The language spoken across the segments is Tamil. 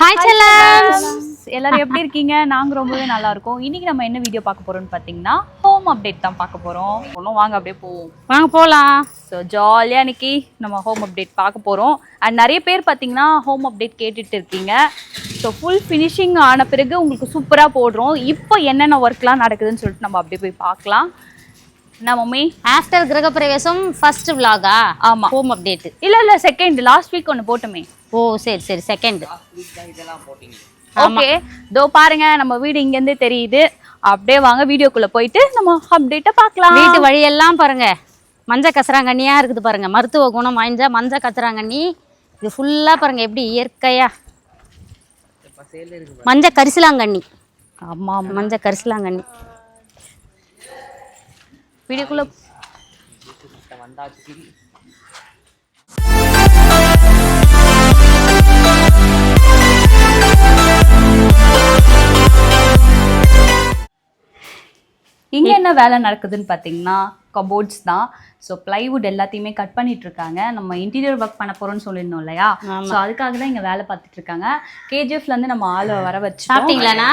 ஹாய் செல்லம்ஸ், எல்லாரும் எப்படி இருக்கீங்க? நாங்க ரொம்பவே நல்லா இருக்கோம். இன்னைக்கு நம்ம என்ன வீடியோ பார்க்க போறோம்னு பாத்தீங்கன்னா ஹோம் அப்டேட் தான் பார்க்க போறோம். வாங்க அப்படியே போவோம். வாங்க போலாம். ஸோ ஜாலியாக இன்னைக்கு நம்ம ஹோம் அப்டேட் பார்க்க போகிறோம். அண்ட் நிறைய பேர் பார்த்தீங்கன்னா ஹோம் அப்டேட் கேட்டுட்டு இருக்கீங்க. ஸோ ஃபுல் ஃபினிஷிங் ஆன பிறகு உங்களுக்கு சூப்பராக போடுறோம். இப்போ என்னென்ன ஒர்க்லாம் நடக்குதுன்னு சொல்லிட்டு நம்ம அப்படியே போய் பார்க்கலாம். என்ன மம்மி? ஆஃப்டர் கிரகப்பிரவேசம் ஃபர்ஸ்ட் vlog-ஆ? ஆமா, ஹோம் அப்டேட். இல்லை செகண்ட், லாஸ்ட் வீக் ஒன்று போட்டோமே. ஓ சரி சரி, செகண்ட். ஓகே, இதோ பாருங்க நம்ம வீடு இங்கேருந்தே தெரியுது. அப்படியே வாங்க வீடியோக்குள்ளே போயிட்டு நம்ம அப்டேட்டை பார்க்கலாம். வீட்டு வழியெல்லாம் பாருங்க மஞ்சள் கசராங்கண்ணியாக இருக்குது பாருங்க. மருத்துவ குணம் வாய்ந்த மஞ்சள் கசராங்கண்ணி. இது ஃபுல்லாக பாருங்க எப்படி இயற்கையா மஞ்சள் கரிசலாங்கண்ணி. ஆமாம், மஞ்சள் கரிசலாங்கண்ணி. வீடியோக்குள்ளே இங்கே என்ன வேலை நடக்குதுன்னு பார்த்தீங்கன்னா கபோர்ட்ஸ் தான். ஸோ பிளைவுட் எல்லாத்தையுமே கட் பண்ணிட்டு இருக்காங்க. நம்ம இன்டீரியர் ஒர்க் பண்ண போறோம்னு சொல்லியிருந்தோம் இல்லையா? ஸோ அதுக்காக தான் இங்கே வேலை பார்த்துட்டு இருக்காங்க. கேஜிஎஃப்லேருந்து நம்ம ஆளை வர வச்சு. சாப்பிட்டீங்களாண்ணா?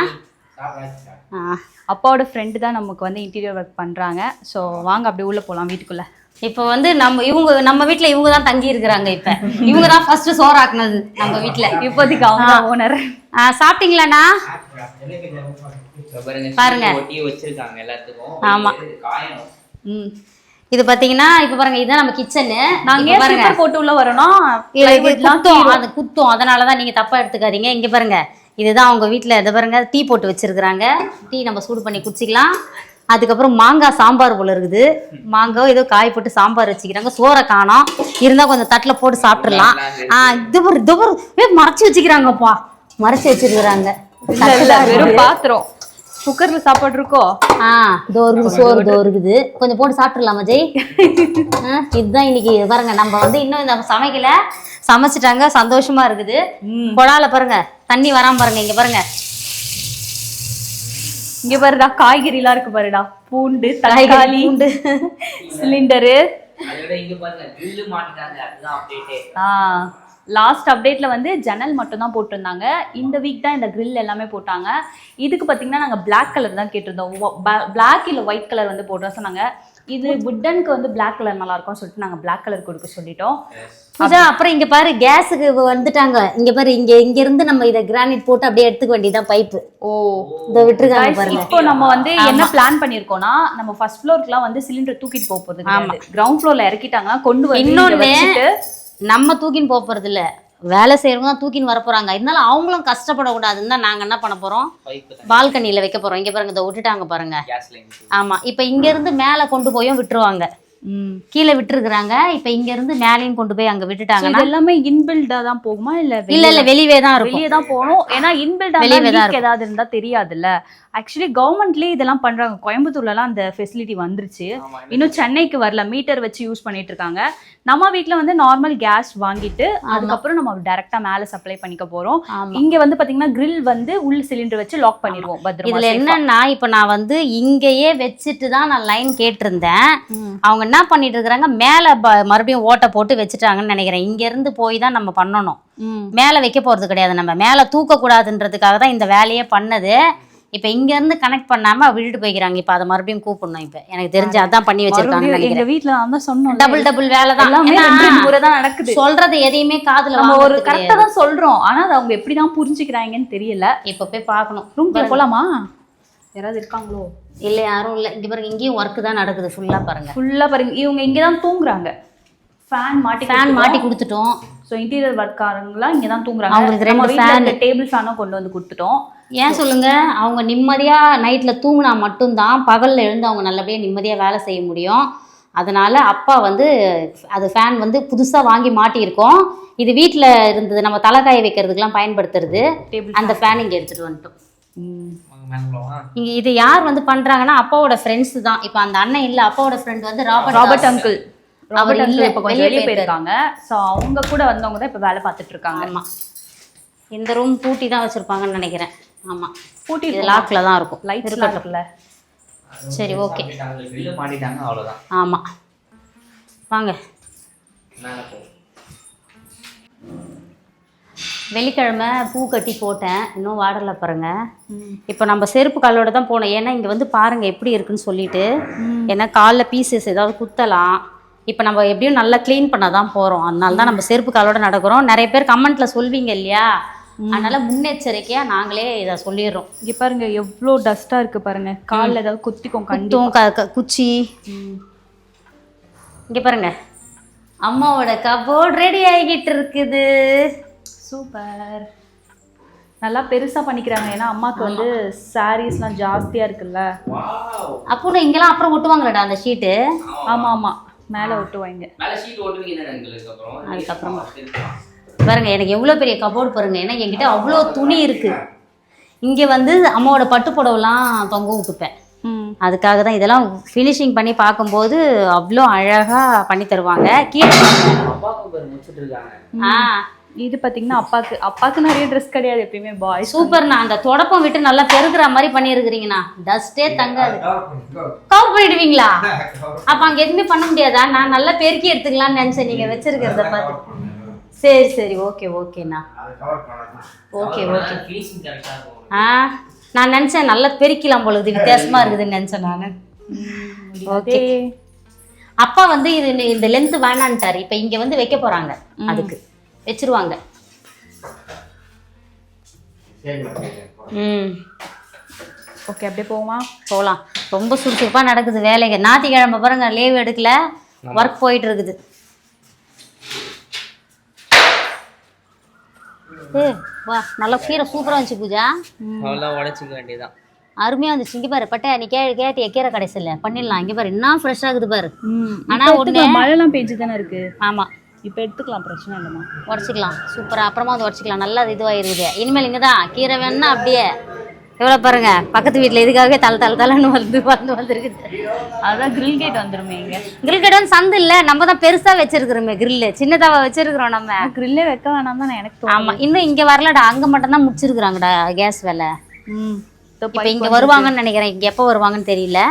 அப்பாவோட ஃப்ரெண்டு தான் நமக்கு வந்து இன்டீரியர் ஒர்க் பண்ணுறாங்க. ஸோ வாங்க அப்படியே உள்ளே போகலாம் வீட்டுக்குள்ளே. இப்போ வந்து நம்ம வீட்டில் இவங்க தான் தங்கி இருக்கிறாங்க. இப்போ இவங்க தான் ஃபர்ஸ்ட் சோறாக்குனது நம்ம வீட்டில். இப்போதைக்கு அவங்க ஓனர். சாப்பிட்டீங்களாண்ணா? பாருங்க, ஆமா. இது பாத்தீங்கன்னா இப்ப பாருங்க, இதுதான் நம்ம கிச்சனு. நாங்க பாருங்க போட்டு உள்ள வரணும், அது குத்தும். அதனாலதான் நீங்க தப்பா எடுத்துக்காதீங்க. இங்க பாருங்க, இதுதான் அவங்க வீட்டுல. இதை பாருங்க, டீ போட்டு வச்சிருக்கிறாங்க. டீ நம்ம சூடு பண்ணி குடிச்சிக்கலாம். அதுக்கப்புறம் மாங்காய் சாம்பார் போல இருக்குது. மாங்காய் ஏதோ காய் போட்டு சாம்பார் வச்சுக்கிறாங்க. சோறை காணோம், இருந்தா கொஞ்சம் தட்டுல போட்டு சாப்பிட்டுடலாம். மறைச்சு வச்சுக்கிறாங்கப்பா, மறைச்சு வச்சிருக்கிறாங்க. வெறும் பாத்திரம். குக்கர்ல சாப்பாடு இருக்கோ? சோறு இருக்குது, கொஞ்சம் போட்டு சாப்பிட்டுலாமா ஜெய்? இதுதான் இன்னைக்கு. பாருங்க, நம்ம வந்து இன்னும் இந்த சமைக்கல, சமைச்சிட்டாங்க. சந்தோஷமா இருக்குது. குழால பாருங்க தண்ணி வராம பாருங்க. இங்க பாருங்க, இங்க பாருடா, காய்கறி எல்லாம் இருக்கு பாருடா. பூண்டு, தக்காளி, சிலிண்டரு. லாஸ்ட் அப்டேட்ல வந்து ஜன்னல் மட்டும் தான் போட்டிருந்தாங்க. இந்த வீக் தான் இந்த கிரில் எல்லாமே போட்டாங்க. இதுக்கு பார்த்தீங்கன்னா நாங்கள் பிளாக் கலர் தான் கேட்டிருந்தோம். பிளாக் இல்லை ஒயிட் கலர் வந்து போடுறோம் சொன்னாங்க. இது வுட்டனுக்கு வந்து பிளாக் கலர் நல்லா இருக்கும்னு சொல்லிட்டு நாங்கள் பிளாக் கலர் கொடுக்க சொல்லிட்டோம். அப்புறம் இங்க பாரு, கேஸுக்கு வந்துட்டாங்க. இங்க பாரு, இங்க இருந்து நம்ம இதை கிரானைட் போட்டு அப்படியே எடுத்துக்க வேண்டியதான் பைப்பு. ஓ, இதை விட்டுருக்காங்க பாருங்க. இப்போ நம்ம வந்து என்ன பிளான் பண்ணிருக்கோம்னா, நம்ம ஃபர்ஸ்ட் ஃப்ளோருக்குலாம் வந்து சிலிண்டர் தூக்கிட்டு போக போகுது. கிரவுண்ட் ஃப்ளோர்ல இறக்கிட்டாங்கன்னா கொண்டு வந்து இன்னொன்னு நம்ம தூக்கின்னு போக போறது இல்ல, வேலை செய்யறவங்க தான் தூக்கின்னு வர போறாங்க. இருந்தாலும் அவங்களும் கஷ்டப்படக்கூடாதுன்னு தான் நாங்க என்ன பண்ண போறோம், பால்கனியில வைக்க போறோம். இங்க பாருங்க, இதை விட்டுட்டாங்க பாருங்க. ஆமா, இப்ப இங்க இருந்து மேல கொண்டு போயும் விட்டுருவாங்க. கீழே விட்டுருக்காங்க. இப்ப இங்க இருந்து மேலையும் கொண்டு போய் அங்க விட்டுட்டாங்கன்னா எல்லாமே இன்பில்டா தான் போகுமா? இல்ல வெளியே தான் இருக்கும். வெளியே தான் போகணும். ஏன்னா இன்பில்டா ஏதாவது இருந்தா தெரியாதுல்ல. ஆக்சுவலி கவர்மெண்ட்லயே இதெல்லாம் பண்றாங்க. கோயம்புத்தூர்ல எல்லாம் அந்த ஃபெசிலிட்டி வந்துருச்சு. இன்னும் சென்னைக்கு வரல. மீட்டர் வச்சு யூஸ் பண்ணிட்டு இருக்காங்க. நம்ம வீட்டுல வந்து நார்மல் கேஸ் வாங்கிட்டு அதுக்கப்புறம் நம்ம டைரக்டா மேல சப்ளை பண்ணிக்க போறோம். இங்க வந்து பாத்தீங்கன்னா கிரில் வந்து உள்ள சிலிண்டர் வச்சு லாக் பண்ணிடுவோம் பத்திரமா. இதுல என்னன்னா, இப்ப நான் வந்து இங்கேயே வச்சுட்டு தான் நான் லைன் கேட்டிருந்தேன். அவங்க என்ன பண்ணிட்டு இருக்கிறாங்க, மேல மறுபடியும் ஓட்டை போட்டு வச்சுட்டாங்கன்னு நினைக்கிறேன். இங்க இருந்து போய் தான் நம்ம பண்ணணும். மேல வைக்க போறது கிடையாது. நம்ம மேல தூக்க கூடாதுன்றதுக்காக தான் இந்த வேலையே பண்ணது. இப்ப இங்க இருந்து கனெக்ட் பண்ணாம விட்டுட்டு போய்க்கிறாங்க. இப்ப அதை மறுபடியும் கூப்பிடணும். இப்ப எனக்கு தெரிஞ்சு அதான் பண்ணி வச்சிருக்காங்க. எங்க வீட்டுல நான் சொன்னோம், டபுள் வேலை தான் நடக்குது. சொல்றது எதையுமே காதுல நம்ம ஒரு கரெக்டா தான் சொல்றோம். ஆனா அது அவங்க எப்படிதான் புரிஞ்சுக்கிறாங்கன்னு தெரியல. இப்ப போய் பாக்கணும். ரூம்ல போலாமா? யாராவது இருக்காங்களோ? இல்ல, யாரும் இல்ல. இங்க பாருங்க, இங்கேயும் ஒர்க் தான் நடக்குது. ஃபுல்லா பாருங்க. இவங்க இங்கதான் தூங்குறாங்க. ஃபேன் மாட்டி கொடுத்துட்டோம். ஸோ இன்டீரியர் ஒர்க்காரங்களாம் இங்கே தான் தூங்குறாங்க. அவங்களுக்கு 2 ஃபேன், டேபிள் ஃபேனும் கொண்டு வந்து கொடுத்துட்டோம். ஏன் சொல்லுங்க, அவங்க நிம்மதியா நைட்ல தூங்கினா மட்டும்தான் பகல்ல எழுந்து அவங்க நல்லபடியா நிம்மதியா வேலை செய்ய முடியும். அதனால அப்பா வந்து அது ஃபேன் வந்து புதுசா வாங்கி மாட்டியிருக்கோம். இது வீட்டில் இருந்தது, நம்ம தலைக்காய வைக்கிறதுக்கெல்லாம் பயன்படுத்துறது. அந்த ஃபேன் இங்கே எடுத்துட்டு வந்துட்டோம். இங்க இது யார் வந்து பண்றாங்கன்னா, அப்பாவோட ஃப்ரெண்ட்ஸ் தான். இப்போ அந்த அண்ணன் இல்ல, அப்பாவோட ஃப்ரெண்ட் வந்து ராபர்ட் அங்கிள். ராபர்ட் அங்கிள் இப்போ கொஞ்சம் வெளியே போயிருக்காங்க. ஸோ அவங்க கூட வந்தவங்க தான் இப்போ வேலை பார்த்துட்டு இருக்காங்க. ஆமா, இந்த ரூம் பூட்டி தான் வச்சிருப்பாங்கன்னு நினைக்கிறேன். ஆமா, பூட்டி லாக்ல தான் இருக்கும். லைட் இருக்குல்ல. சரி, ஓகே. ஆமா, வாங்க. வெள்ளிக்கிழமை பூ கட்டி போட்டேன், இன்னும் வாடலை பாருங்க. இப்போ நம்ம செருப்பு காலோட தான் போனோம், ஏன்னா இங்கே வந்து பாருங்க எப்படி இருக்குன்னு சொல்லிட்டு. ஏன்னா காலில் பீசஸ் ஏதாவது குத்தலாம். இப்போ நம்ம எப்படியும் நல்லா க்ளீன் பண்ண தான் போகிறோம், அதனால தான் நம்ம செருப்பு காலோட நடக்கிறோம். நிறைய பேர் கமெண்ட்டில் சொல்வீங்க இல்லையா, அதனால் முன்னெச்சரிக்கையாக நாங்களே இதை சொல்லிடுறோம். இங்கே பாருங்க எவ்வளோ டஸ்ட்டாக இருக்குது பாருங்க, காலில் ஏதாவது குத்திக்கும் குச்சி. இங்கே பாருங்க அம்மாவோட கபோர்ட் ரெடி ஆகிக்கிட்டு இருக்குது. சூப்பர், நல்லா பெருசாக பண்ணிக்கிறாங்க. ஏன்னா அம்மாவுக்கு வந்து சாரீஸ்லாம் ஜாஸ்தியாக இருக்குல்ல. அப்போ இங்கெல்லாம் அப்புறம் ஒட்டுவாங்களடா அந்த ஷீட்டு. ஆமாம் ஆமாம், மேலே ஒட்டுவாங்க. அதுக்கப்புறமா பாருங்க எனக்கு எவ்வளோ பெரிய கபோர்டு பாருங்க. ஏன்னா என்கிட்ட அவ்வளோ துணி இருக்கு. இங்கே வந்து அம்மாவோட பட்டு புடவைலாம் தொங்க விட்டுப்பேன். அதுக்காக தான் இதெல்லாம் ஃபினிஷிங் பண்ணி பார்க்கும்போது அவ்வளோ அழகாக பண்ணி தருவாங்க. கீழே இது பார்த்தீங்கன்னா அப்பாவுக்கு நிறைய ட்ரெஸ் கிடையாது, எப்பயுமே பாய். சூப்பர்ண்ணா, அந்த தொடப்பம் விட்டு நல்லா பெருகிற மாதிரி பண்ணியிருக்கிறீங்கண்ணா, டஸ்ட்டே தங்காது. கவர் பண்ணிடுவீங்களா? அப்போ அங்கே எதுவுமே பண்ண முடியாதா? நான் நல்லா பெருக்கி எடுத்துக்கலாம்னு நினச்சேன் நீங்கள் வச்சிருக்கிறத பார்த்து. சரி சரி, ஓகே ஓகேண்ணா, ஓகே ஓகே. நான் நினச்சேன் நல்லா பெருக்கலாம் பொழுது வித்தியாசமாக இருக்குதுன்னு நினச்சேன் நான். ஓகே, அப்பா வந்து இது இந்த லென்த் வேணான்ட்டார். இப்போ இங்கே வந்து வைக்க போகிறாங்க, அதுக்கு வச்சிருவாங்க. ஓகே, அப்படியே போகலாம். ரொம்ப சுறுசுறுப்பாக நடக்குது வேலைங்க. ஞாயிற்றுக்கிழமை பாருங்க லீவ் எடுக்கல, ஒர்க் போயிட்டு இருக்குது. வா, நல்லா கீரை சூப்பராக இருந்துச்சு பூஜா. உடச்சிக்க வேண்டியதான், அருமையாக வந்துச்சு. இங்கே பாரு பட்டை, நீ கேட்டிய கீரை கடைசியில் பண்ணிடலாம். இங்கே பாரு இன்னும் ஃப்ரெஷ்ஷாக இருக்குது பாரு. ஆனால் ஒன்று மழைலாம் பெஞ்சு தானே இருக்கு. ஆமாம், இப்போ எடுத்துக்கலாம், பிரச்சனை இல்லைம்மா, உடச்சிக்கலாம். சூப்பராக அப்புறமா வந்து உடச்சிக்கலாம். நல்லா இதுவாக இருக்குது. இனிமேல் இங்கே தான் கீரை வேணும்னா அப்படியே எவ்வளோ பாருங்க, பக்கத்து வீட்டில் இதுக்காகவே தலைன்னு வந்துருக்குது. அதான் கிரில் கேட் வந்துருமே. இங்கே கிரில் கேட் வந்து சந்து இல்லை, நம்ம தான் பெருசாக வச்சிருக்கிறோமே கிரில்லு, சின்னதாக வச்சிருக்கிறோம் நம்ம. கிரில்லே வைக்க வேணாம் தான் எனக்கு. ஆமாம், இன்னும் இங்கே வரலடா, அங்கே மட்டும்தான் முடிச்சிருக்கிறாங்கடா கேஸ் வேலை. இப்போ இங்கே வருவாங்கன்னு நினைக்கிறேன், இங்கே எப்போ வருவாங்கன்னு தெரியல.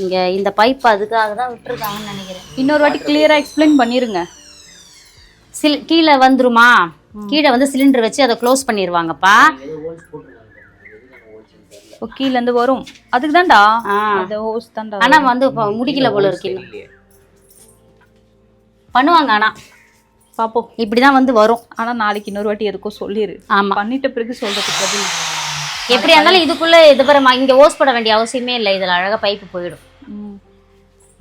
இங்கே இந்த பைப் அதுக்காக தான் விட்டுருக்காங்கன்னு நினைக்கிறேன். இன்னொரு வாட்டி கிளியராக எக்ஸ்பிளைன் பண்ணிடுங்க. கீழே வந்துருமா, கீழே வந்து சிலிண்டர் வச்சு அதை க்ளோஸ் பண்ணிடுவாங்கப்பா. கீழ இருந்து வரும், அதுக்கு தான்டா அந்த ஹோஸ் தான்டா. ஆனா வந்து முடிக்கல போல இருக்கு, பண்ணுவாங்க. ஆனா பாப்போம், இப்படிதான் வந்து வரும். ஆனா நாளைக்கு இன்னொரு வாட்டி எதுக்கும் சொல்லிரு. ஆமா, பண்ணிட்ட பிறகு சொல்றதுக்கு பதில் எப்படியா இருந்தாலும் இதுக்குள்ள இது பாருமா, இங்க ஓஸ் போட வேண்டிய அவசியமே இல்லை. இதுல அழகா பைப்பு போயிடும்,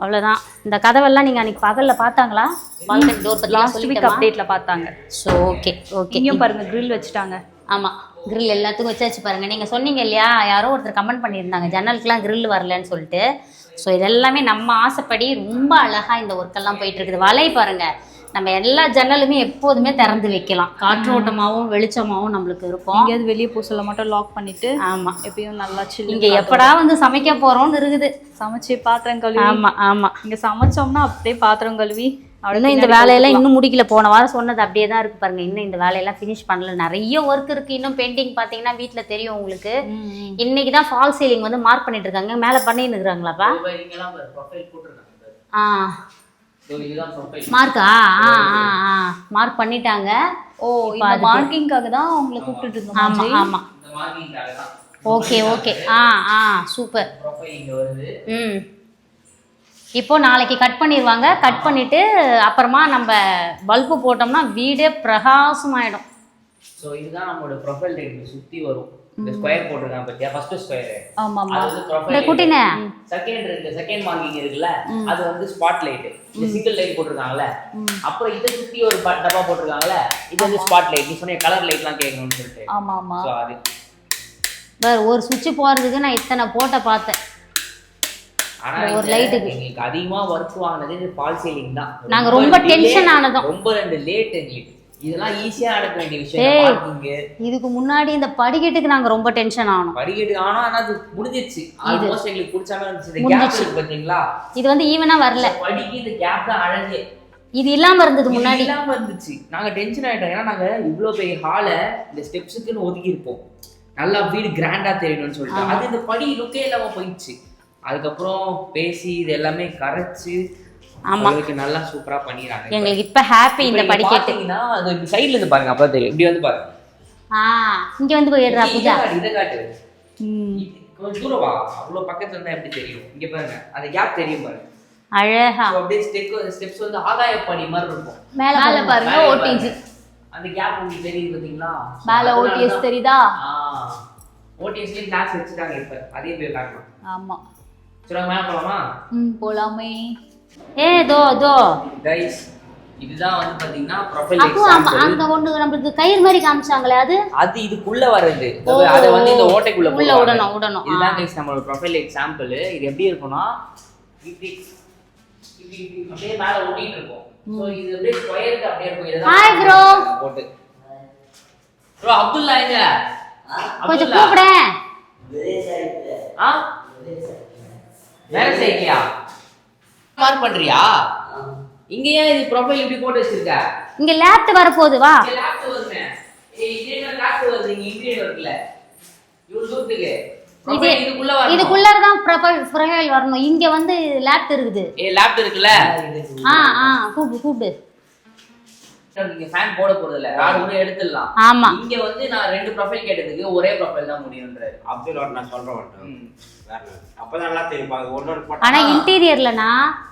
அவ்வளவுதான். இந்த கதவெல்லாம் நீங்க அன்னைக்கு பகல்ல பாத்தாங்களா? பால்கனி டோர் பத்தி லாஸ்ட் வீக் அப்டேட்ல பார்த்தாங்க. So okay okay. இங்க பாருங்க grill வச்சிட்டாங்க. ஆமா, grill எல்லாத்துக்கும் வச்சாச்சு பாருங்க. நீங்க சொன்னீங்க இல்லையா, யாரோ ஒருத்தர் கமெண்ட் பண்ணியிருந்தாங்க ஜன்னலுக்குலாம் grill வரலன்னு சொல்லிட்டு. ஸோ இதெல்லாமே நம்ம ஆசைப்படி ரொம்ப அழகா இந்த ஒர்க்கெல்லாம் போயிட்டு இருக்குது. வலை பாருங்க, நம்ம எல்லா ஜன்னலுமே எப்போதுமே திறந்து வைக்கலாம், காற்றோட்டமாகவும் வெளிச்சமாகவும் நம்மளுக்கு இருக்கும். எங்கேயாவது வெளியே பூசல மட்டும் லாக் பண்ணிட்டு. ஆமாம், எப்பயும் நல்லா சில்லு. இங்கே எப்படா வந்து சமைக்க போகிறோம்னு இருக்குது. சமைச்சு பாத்திரம் கழுவி. ஆமாம் ஆமாம், இங்கே சமைச்சோம்னா அப்படியே பாத்திரம் கழுவி. இன்னும் இந்த வேலையெல்லாம் இன்னும் முடிக்கல. போன வாரம் சொன்னது அப்படியே தான் இருக்குது பாருங்க. இன்னும் இந்த வேலையெல்லாம் ஃபினிஷ் பண்ணல, நிறைய ஒர்க் இருக்குது இன்னும் பெண்டிங். பார்த்தீங்கன்னா வீட்டில் தெரியும் உங்களுக்கு. இன்னைக்கு தான் ஃபால் சீலிங் வந்து மார்க் பண்ணிட்டு இருக்காங்க. மேலே பண்ணின்னு இருக்கிறாங்களாப்பா? மார்க்கா? மார்க் பண்ணிட்டாங்க. ஓ, இந்த மார்க்கிங்காக தான் உங்களை கூப்பிட்டு இருந்தோம். ஆமா ஆமா, ஓகே ஓகே. சூப்பர். இப்போ நாளைக்கு கட் பண்ணிடுவாங்க. கட் பண்ணிட்டு அப்புறமா நம்ம பல்பு போட்டோம்னா வீடே பிரகாசமாயிடும். ஸோ இதுதான் நம்மளோட ப்ரொஃபைல் லைட் சுற்றி வரும். இந்த ஸ்கொயர் போட்டுருக்காங்க பத்தியா, ஃபர்ஸ்ட் ஸ்கொயர். ஆமா ஆமா, இந்த குட்டினே செகண்ட் இருக்கு, செகண்ட் மார்க்கிங் இருக்குல்ல, அது வந்து ஸ்பாட் லைட். இந்த சிங்கிள் லைட் போட்டுருக்காங்கல்ல, அப்புறம் இதை சுத்தி ஒரு டப்பா போட்டுருக்காங்கல்ல, இது வந்து ஸ்பாட் லைட். நீ சொன்ன கலர் லைட்லாம் கேட்கணும்னு சொல்லிட்டு. ஆமா ஆமா, ஸோ அது வேற ஒரு சுவிட்ச் போறதுக்கு நான் இத்தனை போட்ட பார்த்தேன். ஆனா ஒரு லைட்டுக்கு எங்களுக்கு அதிகமா ஒர்க் வாங்குனது இந்த ஃபால் சீலிங் தான். நாங்க ரொம்ப டென்ஷன் ஆனதும் ரொம்ப லேட் எங்களுக்கு. இதெல்லாம் ஈஸியா நடக்க வேண்டிய விஷயம். பார்க்கிங்க இதுக்கு முன்னாடி இந்த படிக்கட்டுக்கு நாங்க ரொம்ப டென்ஷன் ஆனோம். படிக்கட்டு ஆனா அது முடிஞ்சிச்சு. ஆல்மோஸ்ட் எங்களுக்கு பிடிச்சாம இருந்துச்சு. இந்த கேப் இருக்கு பாத்தீங்களா, இது வந்து ஈவனா வரல. படிக்கு இந்த கேப் தான் அழகே. இது இல்லாம இருந்தது, முன்னாடி இல்லாம இருந்துச்சு. நாங்க டென்ஷன் ஆயிட்டோம். ஏன்னா நாங்க இவ்வளவு பெரிய ஹால இந்த ஸ்டெப்ஸுக்குன்னு ஒதுக்கி இருப்போம், நல்லா வீடு கிராண்டா தெரியணும்னு சொல்லிட்டு. அது இந்த படி லுக்கே இல்லாம போயிடுச்சு. அதுக்கப்புறம் பேசி இது எல்லாமே கரைச்சு உங்களுக்கு நல்லா சூப்பரா பண்ணிடுறாங்க. எங்களுக்கு இப்ப ஹாப்பி. இந்த படிக்கட்டுனா அது சைடுல இருந்து பாருங்க, அப்பதான் தெரியும். இப்படி வந்து பாருங்க, இங்க வந்து போயிடுறா பூஜா. இதை காட்டு. கொஞ்சம் தூரம் வா. அவ்வளவு பக்கத்துல இருந்தா எப்படி தெரியும்? இங்க பாருங்க, அந்த கேப் தெரியும் பாருங்க. அழகா அப்படியே ஸ்டெப்ஸ் வந்து ஆகாய படி மாதிரி இருக்கும். மேல பாருங்க ஓடிஜி. அந்த கேப் உங்களுக்கு தெரியுது பாத்தீங்களா? மேல ஓடிஎஸ் தெரியுதா? ஓடிஎஸ்ல கிளாஸ் வச்சிட்டாங்க இப்ப. அதே போய் காட்டலாம். ஆமா. சரி மேல போலாமா? போலாமே. தோ गाइस, இதுதான் வந்து பாத்தீங்கன்னா ப்ரொஃபைல் அப்போ அந்த ஒண்ணு நமக்கு கயிறு மாதிரி காமிச்சாங்களே அது இதுக்குள்ள வருது. அத வந்து இந்த ஓட்டைக்குள்ள உள்ள விடணும். இதுதான் गाइस நம்மளோட ப்ரொஃபைல் எக்ஸாம்பிள். இது எப்படி இருக்கும்னா இப்படி அப்படியே மேல ஓடிட்டு இருக்கும். சோ இது அப்படியே ஸ்கொயருக்கு அப்படியே இருக்கும். இதுதான் ஹாய் ப்ரோ போட்டு. ப்ரோ அப்துல்லா எங்க? கொஞ்சம் கூப்பிடேன். வேற சைக்கியா மார்க் பண்றியா? இங்க ஏன் இது ப்ரொஃபைல் இப்படி போட்டு வச்சிருக்க? இங்க லேப்ட் வர போகுது வா. இங்க லேப்ட் வருமே. இதே மாதிரி லேப்ட் வருது. இங்க இன்கிரீடியன்ட் இருக்குல. யூடியூப்க்கு இதுக்குள்ள தான் ப்ரொஃபைல் வரணும். இங்க வந்து லேப்ட் இருக்குது. லேப்ட் இருக்குல. கூப்பிடு. நீங்க ஃபேன் போட போறது இல்ல. ராட் கூட எடுத்துடலாம். ஆமா. இங்க வந்து நான் 2 ப்ரொஃபைல் கேட்டதுக்கு ஒரே ப்ரொஃபைல் தான் முடியும்ன்றாரு. அப்துல் நான் சொல்றேன். அப்பதான் நல்லா தெரியும். அது ஒண்ணு போட்டா. ஆனா இன்டீரியர்லனா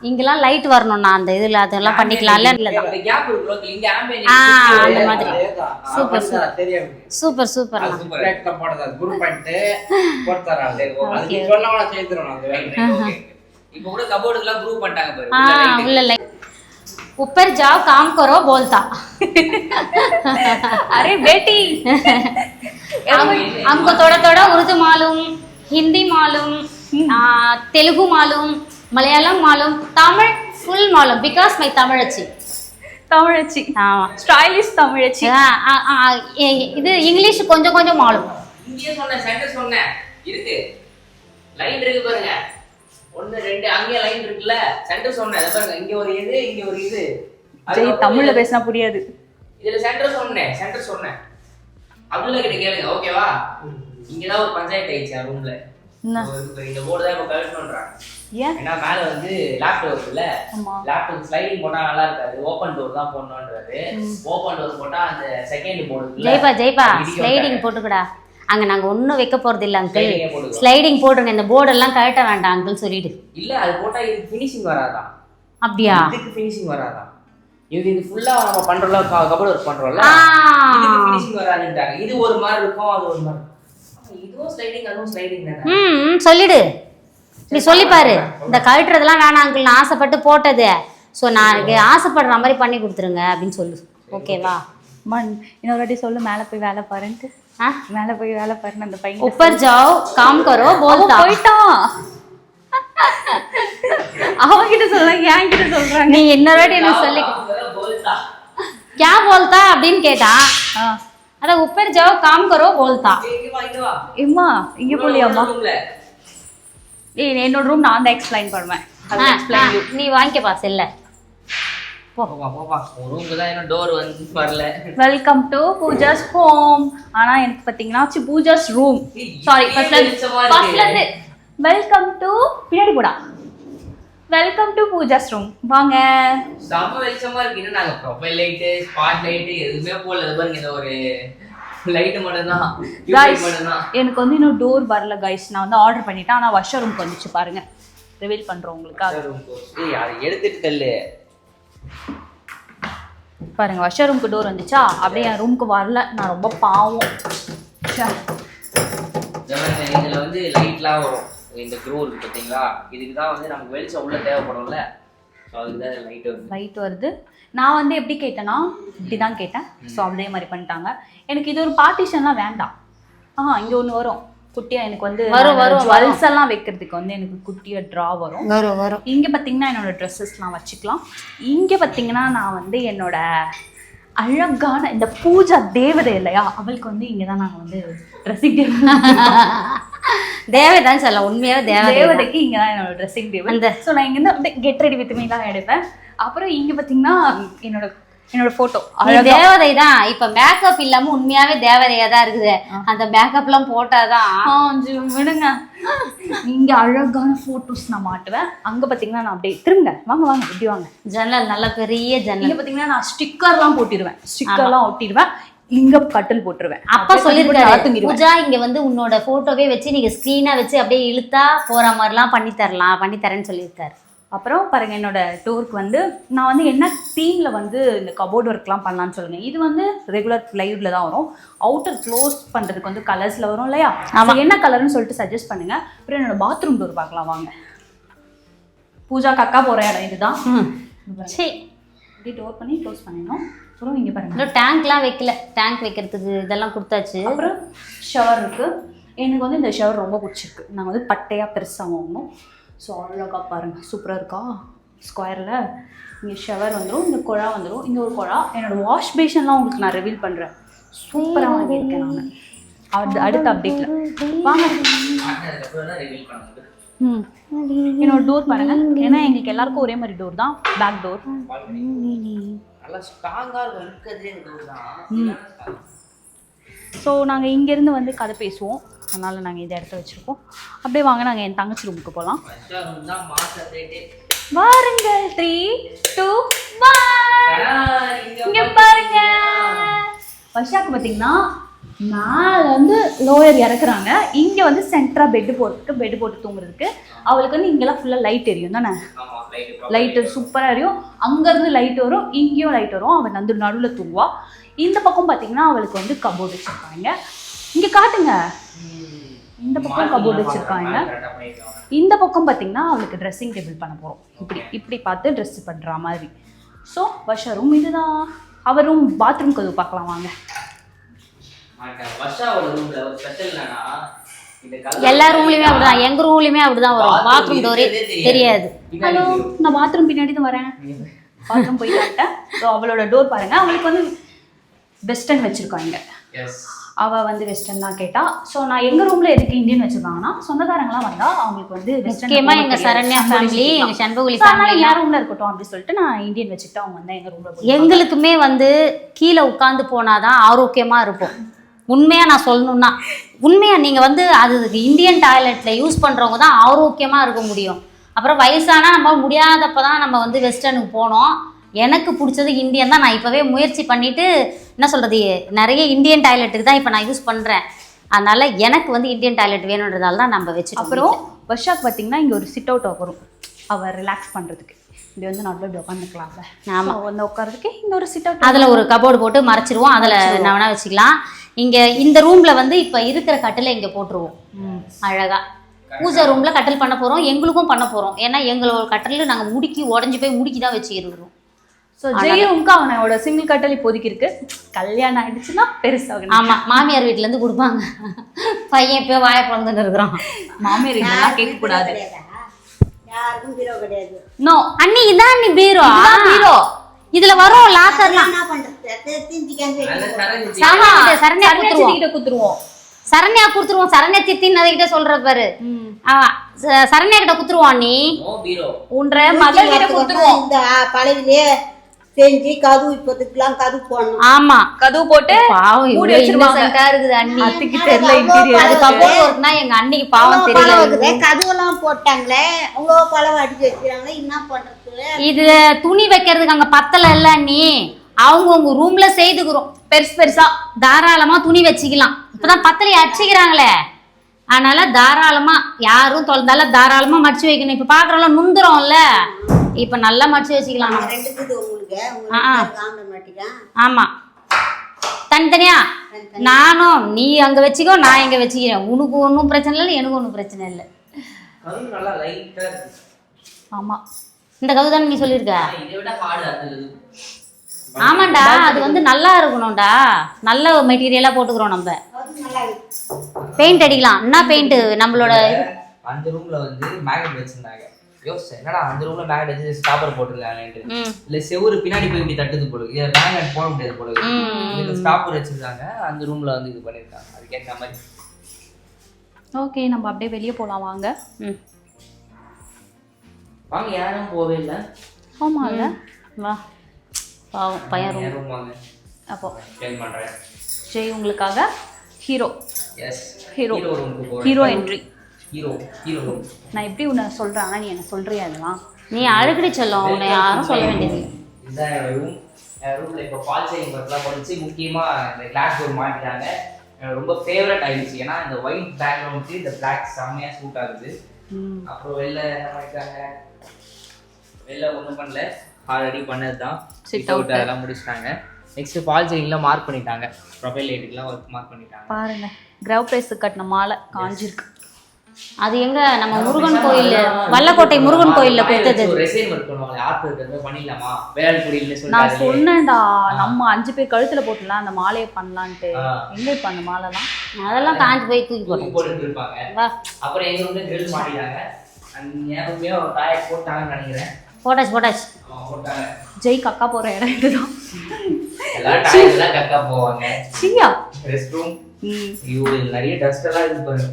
இங்கலாம் லைட் வரணும்னா அந்த இதுல அதெல்லாம் பண்ணிக்கலாம்ல. இந்த கேப் இருக்குல இங்க ஆம்பியன்ட் அந்த மாதிரி. சூப்பர் சூப்பர் லைட் போடுறது குரூப் பண்ணிட்டு போட்றாங்க. அது சொல்லவா செய்துறோம் அந்த வேலை. இப்போ கூட கபோர்டுலாம் குரூப் பண்ணிட்டாங்க பாரு. உள்ள லைட் ऊपर जाओ काम करो बोलता. अरे बेटी हमको थोड़ा उर्दू मालूम, हिंदी मालूम, तेलुगु मालूम, मलयालम मालूम, तमिल फुल मालूम because मैं तमिழச்சி. ஸ்டைலிஷ் தமிழச்சி. இது இங்கிலீஷ் கொஞ்சம் மாலும். இங்கே சென்டர் சொன்னேன் இருக்கு. லைன் இருக்கு பாருங்க. 1 2 அங்க லைன் இருக்குல. சென்டர் சொன்னேன். அத பாருங்க. இங்க ஒரு இது. ஜெய் தமிழ்ல பேசினா புரியாது. இதுல சென்டர் சொன்னேன். அப்துல்லா கிட்ட கேளுங்க. ஓகேவா? இங்க தான் ஒரு பஞ்சாயத்து ஆயிடுச்சு ரூம்ல. இந்த போர்டு தான் இப்ப கரெக்ட் பண்றாங்க. ஏன்னா மேல வந்து லேப்டாப் இருக்குல்ல. லேப்டாப் ஸ்லைடிங் போட்டா நல்லா இருக்காது. ஓபன் டோர் தான் போடணும்ன்றாரு. ஓபன் டோர் போட்டா அந்த செகண்ட் போர்டு இருக்குல்ல. ஜெய்பா ஸ்லைடிங் போட்டுக்கடா. அங்க நாங்க ஒண்ணும் வைக்க போறது இல்ல அங்கிள். ஸ்லைடிங் போடுங்க. இந்த போர்டு எல்லாம் கரெக்ட்டா வேண்டாம் அங்கிள் சொல்லிடு. இல்ல அது போட்டா இது ஃபினிஷிங் வராதா? அப்படியே இதுக்கு ஃபினிஷிங் வராதா? இது ஃபுல்லா நம்ம பண்றோம்ல கபோர்ட் ஒர்க் பண்றோம்ல. இதுக்கு ஃபினிஷிங் வராதுன்றாங்க. இது ஒரு மாதிரி இருக்கும், அது ஒரு மாதிரி. இதுவும் ஸ்லைடிங் அதுவும் ஸ்லைடிங் தானே. சொல்லிடு. நீ சொல்லி பாரு. இந்த கழட்டுறதெல்லாம் வேணாம் அங்கிள், நான் ஆசைப்பட்டு போட்டது. ஸோ நான் ஆசைப்படுற மாதிரி பண்ணி கொடுத்துருங்க அப்படின்னு சொல்லு. ஓகேவா? இன்னொரு வாட்டி சொல்லு. மேலே போய் வேலை பாருன்ட்டு. மேலே போய் வேலை பாருன்னு அந்த பையன். ऊपर जाओ काम करो बोलता. போய்ட்டான். அவங்கிட்ட சொல்ல ஏன் கிட்ட சொல்றாங்க? நீ இன்னொரு வாட்டி என்ன சொல்லி क्या बोलता அப்படின்னு கேட்டான். அத ऊपर जाओ काम करो बोलता. எம்மா இங்க போலியாம்மா? என்னோட ரூம் நான் தான் எக்ஸ்பிளைன் பண்ணுவேன். நீ வாங்கிக்கப்பா செல்ல. போவா ரூம்க்கு தான் இன்னும் டோர் வந்து வரல. Welcome to Pooja's home. ஆனா எனக்கு பாத்தீங்கன்னா பூஜாஸ் ரூம். சாரி ஃபர்ஸ்ட்ல இருந்து வெல்கம் டு பின்னாடி போடா. Welcome to Pooja's room. வாங்க. செம வெளிச்சமா இருக்கு. இன்னும் நாங்க ப்ரொஃபைல் லைட், ஸ்பாட் லைட் எதுவுமே போடல. பாருங்க இந்த ஒரு லைட் மட்டும் தான். எனக்கு வந்து இன்னும் டோர் வரல गाइस. நான் வந்து ஆர்டர் பண்ணிட்டேன். ஆனா வாஷ் ரூம்க்கு வந்துச்சு பாருங்க. ரிவீல் பண்றோம் உங்களுக்கு. அதை எடுத்துட்டு தள்ளு பாருங்க. வாஷ் ரூம்க்கு டோர் வந்துச்சா? அப்படியே என் ரூமுக்கு வரல. நான் ரொம்ப பாவம். இதுல வந்து லைட்லாம் வரும். இந்த க்ரூ இருக்கு பாத்தீங்களா? இதுக்கு தான் வந்து நமக்கு வெளிச்சம் உள்ள தேவைப்படும்ல. ஸோ அதுக்கு தான் லைட் வருது. நான் வந்து எப்படி கேட்டேன்னா இப்படி தான் கேட்டேன். ஸோ அதே மாதிரி பண்ணிட்டாங்க. எனக்கு இது ஒரு பார்ட்டிஷன்லாம் வேண்டாம். இங்கே ஒன்று வரும் குட்டியா. எனக்கு வந்து ஜுவல்ஸ் எல்லாம் வைக்கிறதுக்கு வந்து எனக்கு குட்டியா ட்ரா வரும். இங்கே பார்த்தீங்கன்னா என்னோட ட்ரெஸ்ஸஸ்லாம் வச்சுக்கலாம். இங்கே பார்த்தீங்கன்னா நான் வந்து என்னோட அழகான இந்த பூஜா தேவதை இல்லையா, அவளுக்கு வந்து இங்கே தான் நாங்கள் வந்து ட்ரெஸ்ஸிங் டேபிள் தேவதான் சொல்ல. உண்மையாக தேவதைக்கு இங்கே தான் என்னோட ட்ரெஸ்ஸிங் டேபிள். ஸோ நான் இங்கேருந்து அப்படியே கெட் ரெடி வித் மீ தான் எடுப்பேன். அப்புறம் இங்கே பார்த்தீங்கன்னா என்னோட போட்டோ தேவதை தான். இப்ப மேக்கப் இல்லாம உண்மையாவே தேவதையா தான் இருக்குது. அந்த மேக்கப் எல்லாம் போட்டாதான் விடுங்க. இங்க அழகான போட்டோஸ் நான் மாட்டுவேன். அங்க பாத்தீங்கன்னா நான் அப்படியே திரும்ப வாங்க இப்படி வாங்க. ஜன்னல் நல்ல பெரிய ஜன்னல். இங்க பாத்தீங்கன்னா நான் ஸ்டிக்கர்லாம் போட்டிடுவேன். ஸ்டிக்கர்லாம் ஒட்டிடுவேன். இங்க கட்டில் போட்டுருவேன். அப்பா சொல்லியிருக்காரு தூங்கிடுவேன். பூஜா இங்க வந்து உன்னோட போட்டோவே வச்சு நீங்க ஸ்கிரீனா வச்சு அப்படியே இழுத்தா போற மாதிரிலாம் பண்ணி தரேன்னு சொல்லியிருக்காரு. அப்புறம் பாருங்க என்னோட டோருக்கு வந்து நான் வந்து என்ன தீம்ல வந்து இந்த கபோர்ட் ஒர்க்லாம் பண்ணலான்னு சொல்லுங்க. இது வந்து ரெகுலர் பிளைவுட்ல தான் வரும். அவுட்டர் க்ளோஸ் பண்றதுக்கு வந்து கலர்ஸ்ல வரும் இல்லையா? என்ன கலர்னு சொல்லிட்டு சஜஸ்ட் பண்ணுங்க. அப்புறம் என்னோட பாத்ரூம் டோர் பார்க்கலாம் வாங்க. பூஜா கக்கா போற இடம் இதுதான். சரி, இப்படி டோர் பண்ணி க்ளோஸ் பண்ணிடணும். அப்புறம் இங்க பாருங்க இன்னும் டேங்க்லாம் வைக்கல. டேங்க் வைக்கிறதுக்கு இதெல்லாம் கொடுத்தாச்சு. அப்புறம் ஷவர் இருக்கு. எனக்கு வந்து இந்த ஷவர் ரொம்ப பிடிச்சிருக்கு. நாங்கள் வந்து பட்டையா பெருசாக வாங்கணும். ஸோ அவ்வளோக்கா பாருங்கள், சூப்பராக இருக்கா? ஸ்கொயரில் இங்கே ஷவர் வந்துடும், இந்த குழா வந்துடும், இங்கே ஒரு குழா. என்னோடய வாஷ் பேஷன்லாம் உங்களுக்கு நான் ரிவீல் பண்ணுறேன். சூப்பராக வாங்கியிருக்கேன் நான். அடுத்த அப்டேட்டில் வாங்க. என்னோட டோர் பாருங்க. ஏன்னா எங்களுக்கு எல்லாருக்கும் ஒரே மாதிரி டோர் தான், பேக் டோர். நல்லா ஸ்ட்ராங்கா இருக்கிறதே டோர் தான். ஸோ நாங்கள் இங்கேருந்து வந்து கதை பேசுவோம். அதனால் நாங்கள் இந்த இடத்த வச்சுருக்கோம். அப்படியே வாங்க நாங்கள் என் தங்கச்சி ரூமுக்கு போகலாம். வாருங்கள். 3, 2, 1. இங்கே பாருங்க. வர்ஷாக்கு பார்த்தீங்கன்னா மேலே வந்து லோயர் இறக்குறாங்க. இங்கே வந்து சென்டராக பெட்டு போட்டு தூங்குறதுக்கு. அவளுக்கு வந்து இங்கெல்லாம் ஃபுல்லாக லைட் எரியும் தானே? லைட்டு சூப்பராக எரியும். அங்கேருந்து லைட் வரும், இங்கேயும் லைட் வரும். அவள் நடுவில் தூங்குவா. இந்த பக்கம் பார்த்தீங்கன்னா அவளுக்கு வந்து கபோர்டு வச்சுருக்காங்க. இங்கே காட்டுங்க. இந்த பக்கம் கபோர்டு வச்சுருக்காங்க. இந்த பக்கம் பார்த்தீங்கன்னா அவளுக்கு ட்ரெஸ்ஸிங் டேபிள் பண்ண போகிறோம். இப்படி பார்த்து ட்ரெஸ் பண்ணுற மாதிரி. ஸோ வர்ஷா ரூம் இதுதான். அவர் ரூம் பாத்ரூம் கதவு பார்க்கலாம் வாங்க. எல்லா ரூம்லையுமே அப்படிதான், எங்க ரூம்லையுமே அப்படிதான் வரும். பாத்ரூம் டோரே தெரியாது. ஹலோ, நான் பாத்ரூம் பின்னாடி தான் வரேன். பாத்ரூம் போய் காட்டேன். ஸோ அவளோட டோர் பாருங்க. அவளுக்கு வந்து வெஸ்டர்ன் வச்சிருக்காங்க. அவள் வந்து வெஸ்டர்ன் தான் கேட்டா. ஸோ நான் எங்கள் ரூமில் எதுக்கு இந்தியன் வச்சுருக்காங்கன்னா சொந்தக்காரங்களாம் வந்தால் அவங்களுக்கு வந்து முக்கியமாக எங்கள் சரண்யா ஃபேமிலி, எங்கள் சண்பகுலி ஃபேமிலி என் ரூமில் இருக்கட்டும் அப்படின்னு சொல்லிட்டு நான் இந்தியன் வச்சுக்கிட்டு அவங்க வந்தால் எங்கள் ரூமில். எங்களுக்குமே வந்து கீழே உட்காந்து போனாதான் ஆரோக்கியமாக இருப்போம். உண்மையாக நான் சொல்லணுன்னா, உண்மையாக நீங்கள் வந்து அது இந்தியன் டாய்லெட்டில் யூஸ் பண்ணுறவங்க தான் ஆரோக்கியமாக இருக்க முடியும். அப்புறம் வயசானால் நம்ம முடியாதப்போ தான் நம்ம வந்து வெஸ்டர்னுக்கு போனோம். எனக்கு பிடிச்சது இந்தியன் தான். நான் இப்போவே முயற்சி பண்ணிவிட்டு என்ன சொல்கிறது, நிறைய இந்தியன் டாய்லெட்டுக்கு தான் இப்போ நான் யூஸ் பண்ணுறேன். அதனால் எனக்கு வந்து இந்தியன் டாய்லெட் வேணுன்றதால தான் நம்ம வச்சுட்டு. அப்புறம் வர்ஷாக்கு பார்த்தீங்கன்னா இங்கே ஒரு சிட் அவுட் வரும். அவள் ரிலாக்ஸ் பண்ணுறதுக்கு இப்படி வந்து நல்லா இப்படி உட்காந்துக்கலாம்ல. ஆமாம், வந்து உட்காரதுக்கு இங்கே ஒரு சிட் அவுட். அதில் ஒரு கபோர்டு போட்டு மறைச்சிருவோம். அதில் என்ன வேணால் வச்சுக்கலாம். இங்கே இந்த ரூமில் வந்து இப்போ இருக்கிற கட்டில் இங்கே போட்டுருவோம். அழகாக பூஜை ரூமில் கட்டில் பண்ண போகிறோம். எங்களுக்கும் பண்ண போகிறோம். ஏன்னா எங்களோட கட்டில் நாங்கள் உடஞ்சி போய் முடுக்கி தான் வச்சுக்கிறோம். ஸோ ஜெயவுக்கு அவனோட சிங்கிள் கட்டல் இப்போதைக்கு இருக்கு. கல்யாணம் ஆயிடுச்சுன்னா பெருசாக. ஆமாம், மாமியார் வீட்டிலேருந்து கொடுப்பாங்க. பையன் இப்போ வாயை பிறந்துன்னு இருக்கிறான். மாமியார் இதெல்லாம் கேட்கக்கூடாது. யாருக்கும் பீரோ கிடையாது. நோ அண்ணி, இதான் அண்ணி பீரோ. பீரோ இதுல வரும் லாக்கர்லாம். என்ன பண்றது? சரண்யா குத்துருவோம். சரண்யா கொடுத்துருவோம். சரண்யா சித்தின்னு அதுகிட்ட சொல்ற பாரு. சரண்யா கிட்ட குத்துருவோம். அண்ணி உன்ற மகள் கிட்ட குத்துருவோம். இந்த பழவிலே செஞ்சு கதவு இப்போதுக்கெல்லாம் கதவு போடணும். ஆமா, கதவு போட்டு பாவம் மூடி வச்சிருவாங்க. இருக்குது அண்ணி, அதுக்கு தெரியல இன்டீரியர். அது கபோர்ட் ஒர்க்னா எங்க அண்ணிக்கு பாவம் தெரியல. கதவெல்லாம் போட்டாங்களே, அவ்வளோ பழம் அடிச்சு வச்சுக்கிறாங்களே, என்ன பண்றது? இது துணி வைக்கிறதுக்கு அங்க பத்தல இல்ல அண்ணி. அவங்க ரூம்ல செய்துக்கிறோம். பெருசா தாராளமா துணி வச்சுக்கலாம். இப்பதான் பத்தலையை அடிச்சுக்கிறாங்களே, அதனால தாராளமா யாரும் தொலைந்தாலும் தாராளமா மடிச்சு வைக்கணும். இப்ப பாக்குறோம்ல நுந்துறோம்ல, இப்ப நல்லா மடிச்சு வச்சுக்கலாம். ஆமா, தனித்தனியா நானும் நீ அங்க வச்சுக்கோ, நான் இங்க வச்சுக்கிறேன். உனக்கு ஒன்றும் பிரச்சனை இல்லை, எனக்கு ஒன்றும் பிரச்சனை இல்லை. ஆமா, இந்த கவு தானே நீ சொல்லியிருக்க. ஆமாண்டா, அது வந்து நல்லா இருக்கணும்டா. நல்ல மெட்டீரியலா போட்டுக்கிறோம். நம்ம பெயிண்ட் அடிக்கலாம். என்ன பெயிண்ட் நம்மளோட அந்த ரூம்ல வந்து மேக்னெட் வச்சிருந்தாங்க. யோசிச்சேன், என்னடா அந்த ரூம்ல மேக்னெட் வச்சு ஸ்டாப்பர் போட்டுருக்காங்கன்னு. இல்ல செவுரு பின்னாடி போய் இப்படி தட்டுது போல, இதை மேக்னெட் போட முடியாது போல, இதுக்கு ஸ்டாப்பர் வச்சிருக்காங்க. அந்த ரூம்ல வந்து இது பண்ணிருக்காங்க. அதுக்கேற்ற மாதிரி. ஓகே, நம்ம அப்படியே வெளியே போலாம் வாங்க. வாங்க, யாரும் போவே இல்லை. ஆமா இல்ல, வா. பாவம் பையன் ரூம் வாங்க. அப்போ க்ளீன் பண்றேன். ஜெய் உங்களுக்காக ஹீரோ. எஸ், ஹீரோ ரூமுக்கு போறேன். Hero entry. Hero room. நான் எப்படி உன்னை சொல்றேன், ஆனா நீ என்ன சொல்றியா? அதெல்லாம் நீ அழுகடி சொல்லும். உன்னை யாரும் சொல்ல வேண்டியது. இந்த ரூம் ரூம்ல இப்போ ஃபால் சீலிங் ஒர்க்லாம் முடிச்சு முக்கியமாக இந்த கிளாஸ் டோர் மாட்டிட்டாங்க. எனக்கு ரொம்ப ஃபேவரட் ஆயிடுச்சு. ஏன்னா இந்த ஒயிட் பேக்ரவுண்டுக்கு இந்த பிளாக் செம்மையாக சூட் ஆகுது. அப்புறம் வெளில என்ன பண்ணிட்டாங்க, வெளில ஒன்றும் பண்ணல, ஆல்ரெடி பண்ணது தான். சிட் அவுட் அதெல்லாம் முடிச்சிட்டாங்க. நெக்ஸ்ட் ஃபால் சீலிங்லாம் மார்க் பண்ணிட்டாங்க. ப்ரொஃபைல் லைட்டுக்குலாம் ஒர்க் மார்க் பண்ணிட்டாங்க. பாருங்க கிரவ் பிரைஸ் கட்டின மாலை காஞ்சிருக்கு. அது எங்க நம்ம முருகன் கோயில், வல்லக்கோட்டை முருகன் கோயில்ல கொடுத்தது. ரெசைன் ஒர்க் பண்ணுவாங்க, ஆர்ட் ஒர்க் பண்ணிடலாமா வேளாண்குடியில சொல்லி நான் சொன்னேன்டா நம்ம 5 பேர் கழுத்துல போட்டுலாம் அந்த மாலையை பண்ணலான்ட்டு. எங்க இப்ப அந்த மாலைலாம் அதெல்லாம் காஞ்சி போய் தூக்கி போட்டு இருப்பாங்க. அப்புறம் எங்க வந்து கிரில் மாட்டிட்டாங்க. ஞாபகமே ஒரு டாய் போட்டாங்கன்னு நினைக்கிறேன். போட்டாச்சு போட்டாங்க. ஜெய் கக்கா போற இடம் இதுதான். எல்லாரும் டாய்ஸ்லாம் கக்கா போவாங்க. சியா ரெஸ்ட் ரூம். ஐயோ இதுல நிறைய டஸ்ட் எல்லாம் இருக்கு பாருங்க.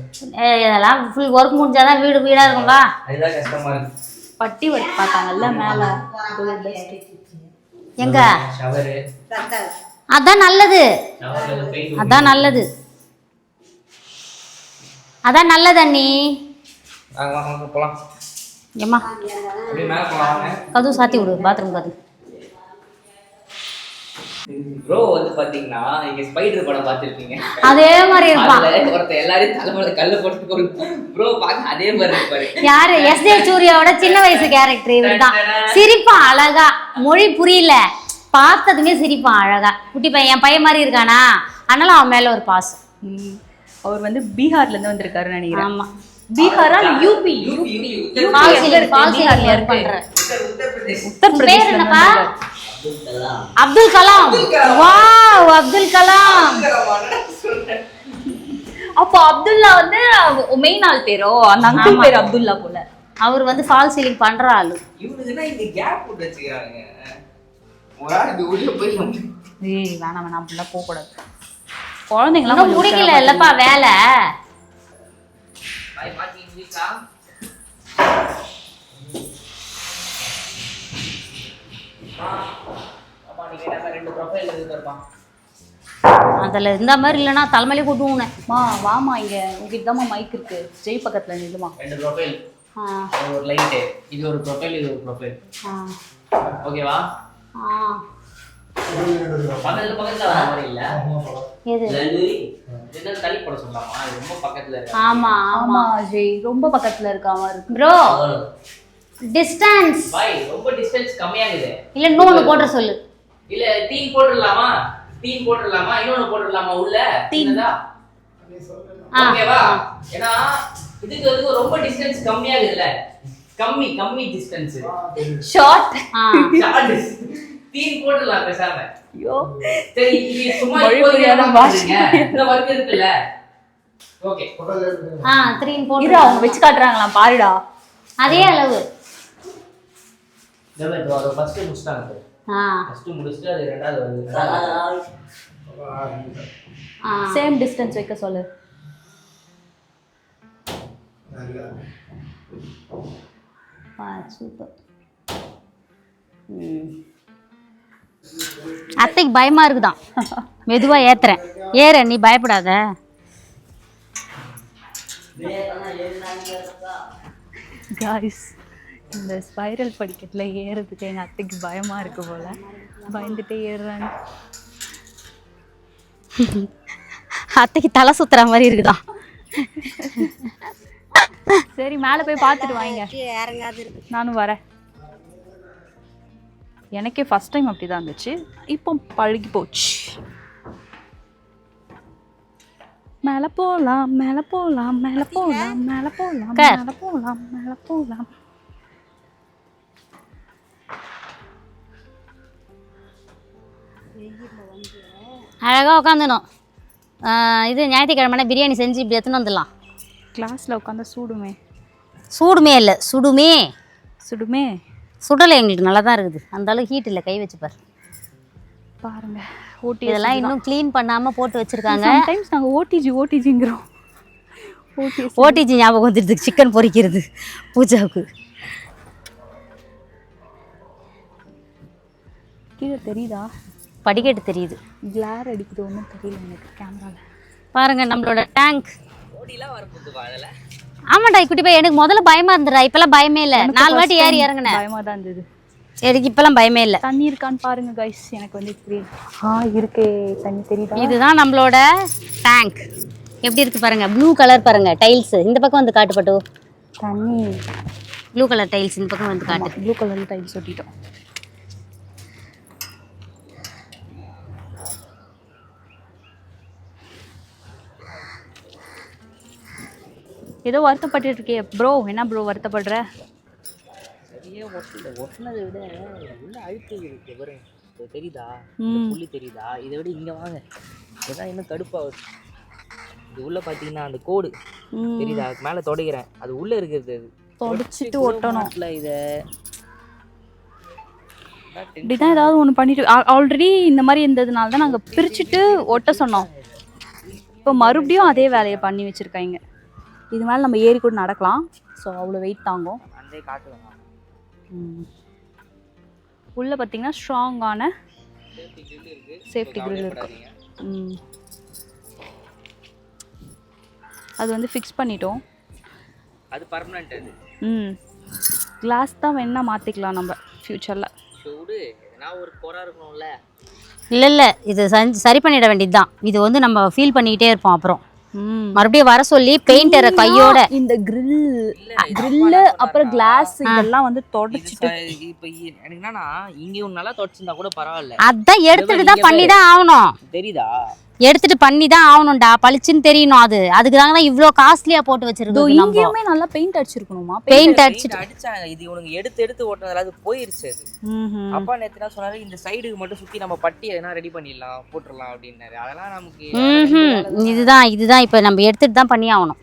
இதெல்லாம் ஃபுல் ஒர்க் முடிஞ்சாதான் வீடா இருக்கும்ல. அதுதான் கஷ்டமா இருக்கு. பட்டி ஒர்க் பார்த்தாங்கல்ல மேல. எங்க ஷவர். அதான் நல்லது, ஷவர்ல பெயிண்ட். அதான் நல்லது, அதான் நல்லது அண்ணி. வாங்க போலாம். ஏம்மா அப்படியே மேல போலாம். கதவு சாத்தி விடு, பாத்ரூம் கதவு. ப்ரோ வந்து பாத்தீங்கன்னா நீங்க ஸ்பைடர் படம் பார்த்திருப்பீங்க, அதே மாதிரி இருப்பான். ஒருத்த எல்லாரையும் தலைமையில கல்ல போட்டு ப்ரோ பாக்க அதே மாதிரி இருப்பாரு. யாரு? எஸ்.ஜே. சூர்யாவோட சின்ன வயசு கேரக்டர் இவர்தான். சிரிப்பான் அழகா, மொழி புரியல, பார்த்ததுமே சிரிப்பான் அழகா. குட்டி பையன், என் பையன் மாதிரி இருக்கானா, அதனால அவன் மேல ஒரு பாசம். அவர் வந்து பீகார்ல இருந்து வந்திருக்காருன்னு நினைக்கிறேன். ஆமா, பீகாரா யூபி? பேர் என்னப்பா? அப்துல் கலாம். வாவ், அப்துல் கலாம். அப்போ அப்துல்லா வந்து மெயின் ஆள் பேரோ? அந்த அங்கிள் பேர் அப்துல்லா போல. அவர் வந்து ஃபால் சீலிங் பண்ற ஆளு. இவனுக்குன்னா இந்த கேப் போட்டு வச்சுக்கிறாங்க. ஒரு ஆள் இப்படி உள்ள போய் ஏய் வேணாம் அப்படிலாம் போக கூடாது. குழந்தைங்களாம் இன்னும் முடிக்கல இல்லப்பா வேலை. பாய் மாத்தி இங்கிலீஷா? அப்பா நீ கேட்டா ரெண்டு ப்ரொஃபைல் இருக்குப்பா. அதுல இந்த மாதிரி இல்லைன்னா தலைமையிலே கூட்டுவோம். வாமா இங்க உங்ககிட்ட தான் மைக் இருக்கு. ஜெய் பக்கத்துல நில்லுமா. ரெண்டு ப்ரொஃபைல், ஒரு லைட், இது ஒரு ப்ரொஃபைல், இது ஒரு ப்ரொஃபைல். ஓகேவா? பக்கத்துல வர மாதிரி இல்ல. எது என்ன தள்ளி போட சொல்லலாமா? இது ரொம்ப பக்கத்துல இருக்கு. ஆமா ஆமா ஜெய் ரொம்ப பக்கத்துல இருக்காம இருக்கு. ப்ரோ டிஸ்டன்ஸ் பை ரொம்ப டிஸ்டன்ஸ் கம்மியாகுது. இல்ல இன்னொன்னு போட்ற சொல்லு. இல்ல தீம் போட்டுடலாமா? தீம் போட்டுடலாமா? இன்னொன்னு போட்டுடலாமா உள்ள? தீம்தா ஓகேவா? ஏன்னா இதுக்கு வந்து ரொம்ப டிஸ்டன்ஸ் கம்மியாகுதுல. கம்மி டிஸ்டன்ஸ். ஷார்ட் தீம் போட்டுடலாம் பேசாம. ஐயோ சரி இது சும்மா புரியாத பாஷை. இந்த வர்க் இருக்குல்ல. ஓகே 3 போடு. இது அவங்க வெச்சு காட்டுறாங்களா பாருடா. அதே அளவு. இதோ அது ஃபர்ஸ்ட் முடிச்சிட்டாங்க. ஃபர்ஸ்ட் முடிச்சிட்டு அது ரெண்டாவது வருது. சேம் டிஸ்டன்ஸ் வைக்க சொல்லு. சூப்பர். அத்தைக்கு பயமா இருக்குதான். மெதுவா ஏத்துறேன். ஏற நீ பயப்படாத. காய்ஸ் இந்த ஸ்பைரல் படிக்கட்டுல ஏறதுக்கு எங்க அத்தைக்கு பயமா இருக்கு போல. பயந்துட்டே ஏறுறாங்க. அத்தைக்கு தலை சுத்துற மாதிரி இருக்குதான். சரி மேலே போய் பார்த்துட்டு வாங்க. நானும் வரேன். எனக்கே ஃபர்ஸ்ட் டைம் அப்படி தான் இருந்துச்சு. இப்போ பழகி போச்சு. மேலே போகலாம் மேலே போகலாம் மேலே போகலாம் மேலே போகலாம் மேலே போகலாம் மேலே போகலாம். அழகா உட்காந்துடும். இது ஞாயிற்றுக்கிழமை பிரியாணி செஞ்சு இப்படி எடுத்துன்னு வந்துடலாம். கிளாஸில் உட்காந்து சூடுமே. சூடுமே இல்லை சுடுமே. சுடுமே சுடலை. எங்களுக்கு நல்லா தான் இருக்குது. அந்த அளவுக்கு ஹீட் இல்லை. கை வச்சுப்பார் பாருங்க. ஓடி இதெல்லாம் இன்னும் க்ளீன் பண்ணாமல் போட்டு வச்சுருக்காங்க. சம்டைம்ஸ் நாங்கள் ஓடிஜிங்கிறோம். ஓடிஜி ஞாபகம் வந்துடுது. சிக்கன் பொரிக்கிறது பூஜாவுக்கு. கீழே தெரியுதா? படிக்கட்டு தெரியுது. கிளார் அடிக்குது. ஒன்றும் தெரியல எனக்கு கேமராவில். பாருங்க நம்மளோட டேங்க். ஆமாண்டா குட்டி பையன். எனக்கு முதல்ல பயமா இருந்துடா. இப்பெல்லாம் பயமே இல்லை. 4 வாட்டி ஏறி இறங்கினேன். பயமாக தான் இருந்தது. எனக்கு இப்பெல்லாம் பயமே இல்லை. தண்ணி இருக்கான்னு பாருங்க கைஸ். எனக்கு வந்து இப்படி இருக்கே தண்ணி தெரியுதா? இதுதான் நம்மளோட டேங்க். எப்படி இருக்கு பாருங்க, ப்ளூ கலர் பாருங்க டைல்ஸ். இந்த பக்கம் வந்து காட்டுப்பட்டு தண்ணி ப்ளூ கலர் டைல்ஸ் இந்த பக்கம் வந்து காட்டு. ப்ளூ கலர் டைல்ஸ் ஒட்டிட்டோம். ஏதோ வருத்தப்பட்டு இருக்கே ப்ரோ. என்ன ப்ரோ வருத்தப்படுற? சரியே ஒட்டினதை விட உள்ள அழுக்கு இருக்கு பாருங்க. இது தெரியுதா? புள்ளி தெரியுதா? இதை விட இங்க வாங்க, இதான் இன்னும் கடுப்பாகுது. இது உள்ள பாத்தீங்கன்னா அந்த கோடு தெரியுதா? மேல தொடக்கிறேன், அது உள்ள இருக்கிறது. அது தொடச்சிட்டு ஒட்டணும். இதை இப்படிதான் ஏதாவது ஒன்று பண்ணிட்டு ஆல்ரெடி இந்த மாதிரி இருந்ததுனால தான் நாங்கள் பிரிச்சுட்டு ஒட்ட சொன்னோம். இப்போ மறுபடியும் அதே வேலையை பண்ணி வச்சுருக்காங்க. இது மேலே நம்ம ஏறி கூட நடக்கலாம். ஸோ அவ்வளோ வெயிட் தாங்கும். அந்த காட்டுவாங்க. உள்ளே பார்த்தீங்கன்னா ஸ்ட்ராங்கான சேஃப்டி கிரில் இருக்கு. அது வந்து ஃபிக்ஸ் பண்ணிட்டோம். அது பர்மனன்ட். அது கிளாஸ் தான் வேணா மாற்றிக்கலாம் நம்ம ஃப்யூச்சரில். விடு, எதனா ஒரு குறை இருக்கணும்ல. இல்லை இது சரி பண்ணிட வேண்டியது தான். இது வந்து நம்ம ஃபீல் பண்ணிக்கிட்டே இருப்போம். அப்புறம் மறுபடியும் வர சொல்லி பெயிண்டரை கையோட இந்த கிரில் அப்புறம் கிளாஸ் இதெல்லாம் வந்து தொடச்சிட்டு இப்போ எனக்கு என்னன்னா இங்க நல்லா தொடச்சிருந்தா கூட பரவாயில்ல. அதான் எடுத்துட்டு தான் பண்ணி தான் ஆகணும். தெரியுதா? எடுத்துட்டு பண்ணி தான் ஆகணும்டா. பளிச்சுன்னு தெரியணும். அதுக்கு தாங்க தான் இவ்வளோ காஸ்ட்லியா போட்டு வச்சிருக்கோம். இங்கேயுமே நல்லா பெயிண்ட் அடிச்சிருக்கணுமா? பெயிண்ட் அடிச்சாங்க. இது உனக்கு எடுத்து ஓட்டுனதுல அது போயிருச்சு. அது அப்பா நேத்து என்ன சொன்னாரு, இந்த சைடுக்கு மட்டும் சுத்தி நம்ம பட்டி எதனா ரெடி பண்ணிடலாம், போட்டுடலாம் அப்படின்னாரு. அதெல்லாம் நமக்கு இதுதான் இப்போ நம்ம எடுத்துட்டு தான் பண்ணி ஆகணும்.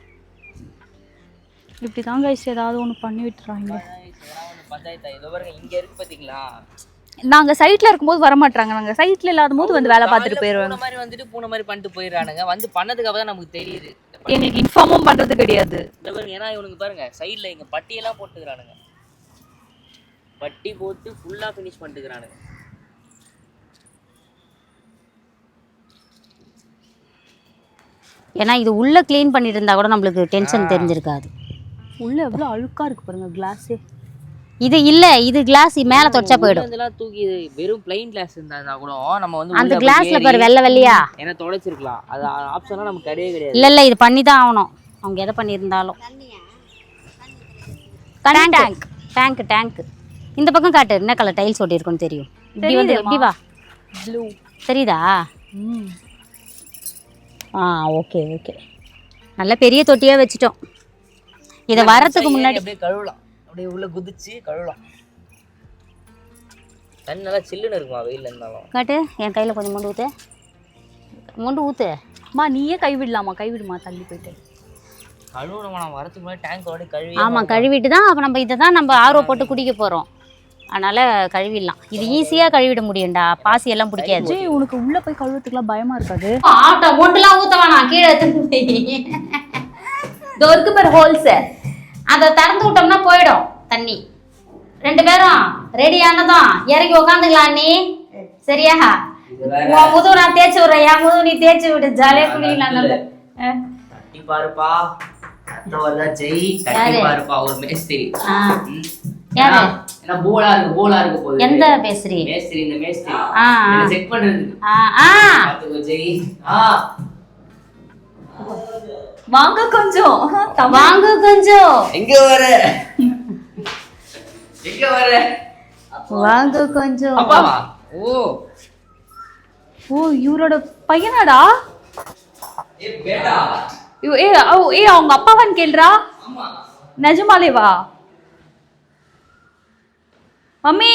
இப்படிதான் கைஸ் ஏதாவது ஒன்று பண்ணி விட்டுறாங்க. பஞ்சாயத்து இதோ பாருங்க, இங்க இருக்கு பாத்தீங்களா? நாங்க சைட்ல இருக்கும்போது வர மாட்டாங்க. நாங்க சைட்ல இல்லாத போது வந்து வேலை பார்த்துட்டு போயிடுவாங்க. பூனை மாதிரி வந்துட்டு பூனை மாதிரி பண்ணிட்டு போயிடுறானுங்க. வந்து பண்ணதுக்கு அப்புறம் தான் நமக்கு தெரியுது. எங்களுக்கு இன்ஃபார்மும் பண்றது கிடையாது. ஏன்னா இவனுக்கு பாருங்க சைட்ல இங்க பட்டியெல்லாம் போட்டுக்கிறானுங்க. பட்டி போட்டு ஃபுல்லா ஃபினிஷ் பண்ணிட்டுக்கிறானுங்க. ஏன்னா இது உள்ள க்ளீன் பண்ணிட்டு இருந்தா கூட நம்மளுக்கு டென்ஷன் தெரிஞ்சிருக்காது. உள்ள எவ்வளோ அழுக்கா இருக்கு பாருங்க கிளாஸே. இது இல்ல, இது கிளாஸ் மேல தொடச்சா போயிடும். இதெல்லாம் தூக்கி வெறும் பிளைன் கிளாஸ் இருந்தா கூட நம்ம வந்து அந்த கிளாஸ்ல பாரு வெள்ளை வெள்ளையா என்ன தொடச்சிருக்கலாம். அது ஆப்ஷனா நமக்கு கிடையாது. இல்ல இது பண்ணி தான் ஆகணும். அவங்க எதை பண்ணியிருந்தாலும். டேங்க் இந்த பக்கம் காட்டு. என்ன கலர் டைல்ஸ் ஒட்டி இருக்குன்னு தெரியும். இப்படி வந்து எப்படி வா ப்ளூ தெரியுதா? ஓகே நல்ல பெரிய தொட்டியா வச்சுட்டோம். இதை வரத்துக்கு முன்னாடி அப்படியே கழுவலாம். அப்படியே உள்ள குதிச்சு கழுவலாம். தண்ணி நல்லா சில்லுன்னு இருக்குமா வெயில்ல இருந்தாலும். காட்டு என் கையில கொஞ்சம் மொண்டு ஊத்து. அம்மா நீயே கைவிடுமா தள்ளி போயிட்டு. கழுவணும். நான் வரதுக்கு முன்னாடி டேங்கோட கழுவி. ஆமாம் கழுவிட்டு தான். அப்போ நம்ம இதை தான் நம்ம ஆர்வம் போட்டு குடிக்க போகிறோம். அதனால் கழுவிடலாம். இது ஈஸியாக கழுவிட முடியும்டா. பாசி எல்லாம் பிடிக்காது. உனக்கு உள்ளே போய் கழுவுறதுக்குலாம் பயமாக இருக்காது? ஆட்டோ மொண்டுலாம் ஊற்றவா நான் கீழே எடுத்துட்டு போய் டோருக்கு பேர் ஹோல்ஸு அதை திறந்து விட்டோம்னா போயிடும் தண்ணி. 2 பேரும் ரெடியானதும் இறங்கி உக்காந்துக்கலாம். நீ சரியா? உன் முதுகு நான் தேய்ச்சி விடுறேன். என் முதுகு நீ தேய்ச்சி விடு. ஜாலியாக குடிக்கலாம். நல்ல தட்டி பாருப்பா. ஜெய் தட்டி பாருப்பா. ஒரு மேஸ்திரி. யாரு? என்ன போலா இருக்கு போகுது. எந்த பேசுறீ? மேஸ்திரி. இந்த மேஸ்திரி என்ன செக் பண்றது. பாத்துக்கோ ஜெய். வாங்க கொஞ்சம். எங்க வர வாங்க கொஞ்சம். அப்பாவா? ஓ இவரோட பையனாடா? பேட்டா. அவங்க அப்பாவான்னு கேள்றா. நிஜமாலேவா? மம்மி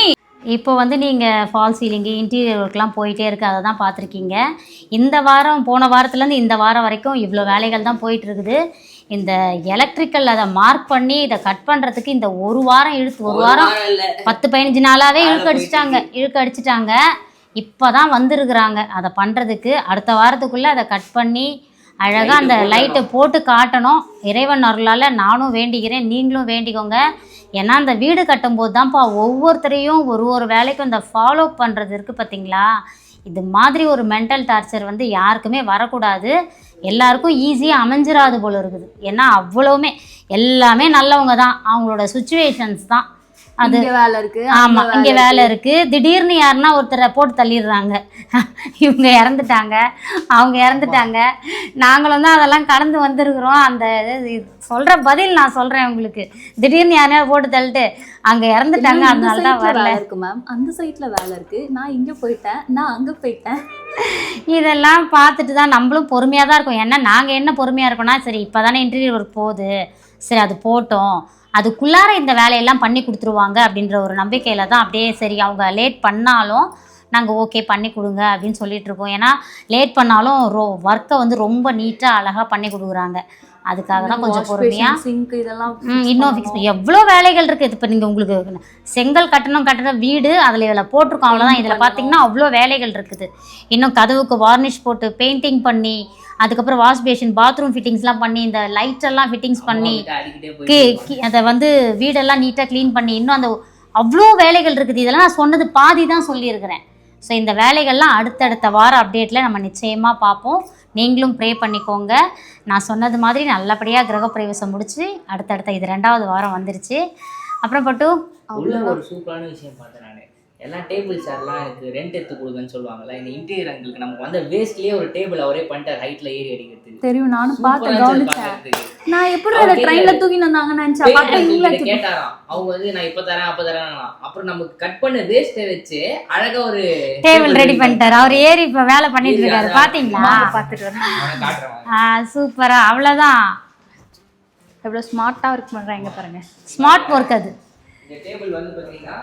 இப்போ வந்து நீங்கள் ஃபால் சீலிங்கு இன்டீரியர் ஒர்க்லாம் போயிட்டே இருக்குது. அதை தான் பார்த்துருக்கீங்க. இந்த வாரம் போன வாரத்துலேருந்து இந்த வாரம் வரைக்கும் இவ்வளோ வேலைகள் தான் போயிட்டுருக்குது. இந்த எலக்ட்ரிக்கல் அதை மார்க் பண்ணி இதை கட் பண்ணுறதுக்கு இந்த ஒரு வாரம் 10-15 நாளாகவே இழுக்க அடிச்சிட்டாங்க. இப்போ தான் வந்துருக்குறாங்க அதை பண்ணுறதுக்கு. அடுத்த வாரத்துக்குள்ளே அதை கட் பண்ணி அழகாக அந்த லைட்டை போட்டு காட்டணும். இறைவன் அருளால் நானும் வேண்டிக்கிறேன், நீங்களும் வேண்டிக்கோங்க. ஏன்னா அந்த வீடு கட்டும்போது தான்ப்பா ஒவ்வொருத்தரையும் ஒரு வேலைக்கும் இந்த ஃபாலோ பண்ணுறது இருக்குது பார்த்தீங்களா? இது மாதிரி ஒரு மென்டல் டார்ச்சர் வந்து யாருக்குமே வரக்கூடாது. எல்லாருக்கும் ஈஸியாக அமைஞ்சிராது போல் இருக்குது. ஏன்னா அவ்வளவுமே எல்லாமே நல்லவங்க தான். அவங்களோட சுச்சுவேஷன்ஸ் தான் அது இங்க வேலை இருக்கு ஆமா இங்க வேலை இருக்கு, திடீர்னு யாருன்னா ஒருத்தரை போட்டு தள்ளிடுறாங்க. இவங்க இறந்துட்டாங்க, அவங்க இறந்துட்டாங்க, நாங்களும் தான் அதெல்லாம் கடந்து வந்திருக்கிறோம். அந்த சொல்ற பதில் நான் சொல்றேன் உங்களுக்கு. திடீர்னு யாரையாவது போட்டு தள்ளிட்டு அங்க இறந்துட்டாங்க, அதனால தான் வரல இருக்கு மேம். அந்த சைட்ல வேலை இருக்கு, நான் இங்க போயிட்டேன், நான் அங்க போயிட்டேன். இதெல்லாம் பார்த்துட்டு தான் நம்மளும் பொறுமையாக தான் இருக்கும். ஏன்னா நாங்கள் என்ன பொறுமையாக இருக்கோம்னா, சரி இப்போ தானே இன்டீரியர் ஒர்க் போகுது, சரி அது போட்டோம், அதுக்குள்ளார இந்த வேலையெல்லாம் பண்ணி கொடுத்துருவாங்க அப்படின்ற ஒரு நம்பிக்கையில் தான் அப்படியே சரி அவங்க லேட் பண்ணாலும் நாங்கள் ஓகே பண்ணி கொடுங்க அப்படின்னு சொல்லிட்டு இருக்கோம். ஏன்னா லேட் பண்ணாலும் ஒர்க்கை வந்து ரொம்ப நீட்டாக அழகாக பண்ணி கொடுக்குறாங்க. அதுக்காக தான் கொஞ்சம் பொறுமையாக சிங்க் இதெல்லாம் இன்னும் ஃபிக்ஸ் எவ்வளோ வேலைகள் இருக்குது. இப்போ நீங்கள் உங்களுக்கு செங்கல் கட்டண வீடு அதில் இதில் போட்டிருக்கோம், அவ்வளோதான். இதில் பார்த்தீங்கன்னா அவ்வளோ வேலைகள் இருக்குது. இன்னும் கதவுக்கு வார்னிஷ் போட்டு பெயிண்டிங் பண்ணி, அதுக்கப்புறம் வாஷ் பேஷன் பாத்ரூம் ஃபிட்டிங்ஸ்லாம் பண்ணி, இந்த லைட்டெல்லாம் ஃபிட்டிங்ஸ் பண்ணி, அதை வந்து வீடெல்லாம் நீட்டாக க்ளீன் பண்ணி, இன்னும் அந்த அவ்வளோ வேலைகள் இருக்குது. இதெல்லாம் நான் சொன்னது பாதி தான் சொல்லியிருக்கிறேன். ஸோ இந்த வேலைகள்லாம் அடுத்தடுத்த வார அப்டேட்டில் நம்ம நிச்சயமாக பார்ப்போம். நீங்களும் ப்ரே பண்ணிக்கோங்க. நான் சொன்னது மாதிரி நல்லபடியாக கிரகப்பிரவேசம் முடிச்சு அடுத்தடுத்த இது 2வது வாரம் வந்துருச்சு. அப்புறம் பட்டு உள்ள ஒரு சூப்பரான விஷயம் பார்த்தேன் நான். எல்லாம் டேபிள் சேர்லாம் எனக்கு ரெண்ட் எடுத்து கொடுங்கன்னு சொல்லுவாங்கல்ல, இந்த இன்டீரியர் அங்கிளுக்கு நமக்கு வந்து வேஸ்ட்லேயே ஒரு டேபிள் அவரே பண்ணிட்டார், ஹைட்டில் ஏறி அடிக்கிறதுக்கு. தெரியும், நானும் பார்த்து கவனிச்சேன். நான் எப்படி அதை ட்ரெயின்ல தூக்கி வந்தாங்கன்னு நினைச்சேன். கேட்டாராம் அவங்க வந்து நான் இப்ப தரேன் அப்ப தரேன். அப்புறம் நமக்கு கட் பண்ண வேஸ்ட்டை வச்சு அழகா ஒரு டேபிள் ரெடி பண்ணிட்டாரு. அவர் ஏறி இப்போ வேலை பண்ணிட்டு இருக்காரு, பாத்தீங்களா? பார்த்துட்டு வரேன். சூப்பரா, அவ்வளோதான். எவ்வளோ ஸ்மார்ட்டா ஒர்க் பண்றாங்க பாருங்க. ஸ்மார்ட் ஒர்க் அது. இந்த டேபிள் வந்து பாத்தீங்கன்னா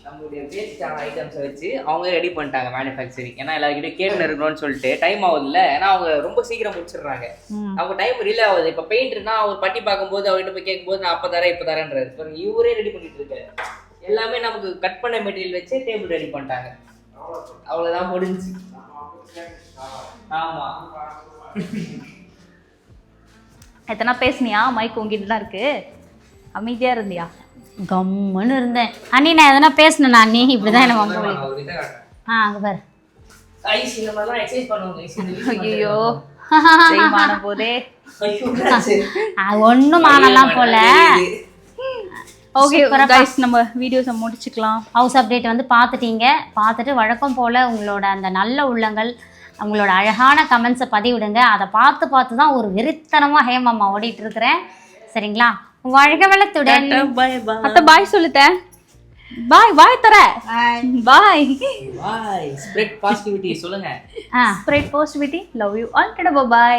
நம்மளுடைய வேஸ்டான ஐட்டம்ஸை வச்சு அவங்க ரெடி பண்ணிட்டாங்க மேனுஃபேக்சரிங். ஏன்னா எல்லாருக்கிட்டையும் கேட்டு இருக்கணும்னு சொல்லிட்டு டைம் ஆகுதுல்ல, ஏன்னா அவங்க ரொம்ப சீக்கிரம் முடிச்சிடுறாங்க. அவங்க டைம் ரிலே ஆகுது. இப்போ பெயிண்டர்னா அவர் பட்டி பார்க்கும்போது அவர்கிட்ட போய் கேட்கும்போது நான் அப்போ தரேன் இப்போ தரேன்றாரு. இவரே ரெடி பண்ணிட்டு இருக்காரு. எல்லாமே நமக்கு கட் பண்ண மெட்டீரியல் வச்சு டேபிள் ரெடி பண்ணிட்டாங்க. அவ்வளோதான் முடிஞ்சு. ஆமா எத்தனை பேசுனியா? மைக் உங்ககிட்ட தான் இருக்கு, அமைதியா இருந்தியா? கம்முன்னு இருந்தேன். அண்ணி நான் எதனா பேசணுண்ணா? அண்ணி இப்படிதான் என்ன வம்பு. அங்கே பாரு. ஐயோ செய்மான போதே ஒன்றும் ஆனலாம் போல. ஓகே கைஸ், நம்ம வீடியோஸை முடிச்சுக்கலாம். ஹவுஸ் அப்டேட் வந்து பார்த்துட்டீங்க. பார்த்துட்டு வழக்கம் போல் உங்களோட அந்த நல்ல உள்ளங்கள், உங்களோட அழகான கமெண்ட்ஸை பதிவிடுங்க. அதை பார்த்து தான் ஒரு வெறித்தனமாக ஹேமம்மா ஓடிட்டு இருக்கிறேன். சரிங்களா? வாழ்க வளத்துடன். அத்தை பாய் சொல்லுத்தேன். பாய் தர. பாய். ஸ்ப்ரெட் பாசிட்டிவிட்டி சொல்லுங்க. Spread positivity. Love you all. By.